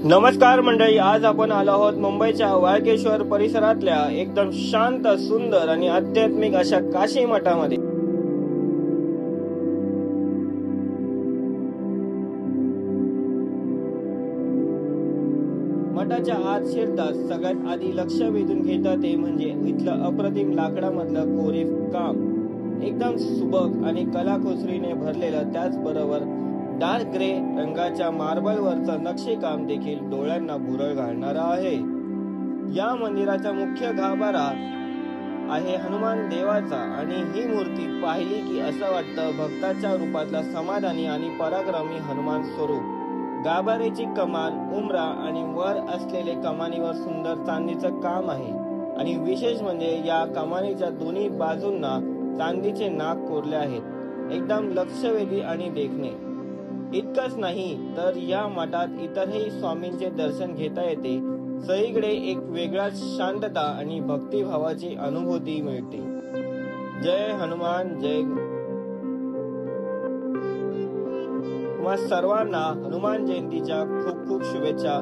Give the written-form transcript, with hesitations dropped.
नमस्कार मंडळी, आज आपण आलो आहोत मुंबईच्या वाळकेश्वर परिसरातल्या एकदम शांत, सुंदर आणि आध्यात्मिक अशा काशी मठामध्ये। मठाच्या आत शिरताच सगळ्यात आधी लक्ष वेधून घेतात ते म्हणजे इथलं अप्रतिम लाकडामधलं कोरीव काम, एकदम सुबक आणि कलाकुसरीने भरलेलं। त्याचबरोबर डार्क ग्रे रंगाच्या मार्बलवरचं नक्षीकाम देखील डोळ्यांना भुरळ घालणारा आहे। या मंदिराचा मुख्य गाभारा आहे हनुमान देवाचा आणि ही मूर्ती पाहिली की असं वाटतं भक्ताच्या रूपातला समाधानी आणि पराक्रमी हनुमान स्वरूप। गाभाऱ्याची कमान, उंबरा आणि वर असलेले कमानीवर सुंदर चांदीचं काम आहे आणि विशेष म्हणजे या कमानीच्या दोन्ही बाजूंना चांदीचे नाग कोरले आहेत, एकदम लक्षवेधी आणि देखणे। इतकंच नाही तर या मठात इतरही स्वामींचे दर्शन घेता येते। सगळीकडे एक वेगळाच शांतता आणि भक्तिभावाची अनुभूती मिळते। जय हनुमान जय। तुम्हा सर्वांना हनुमान जयंतीच्या खूप खूप शुभेच्छा।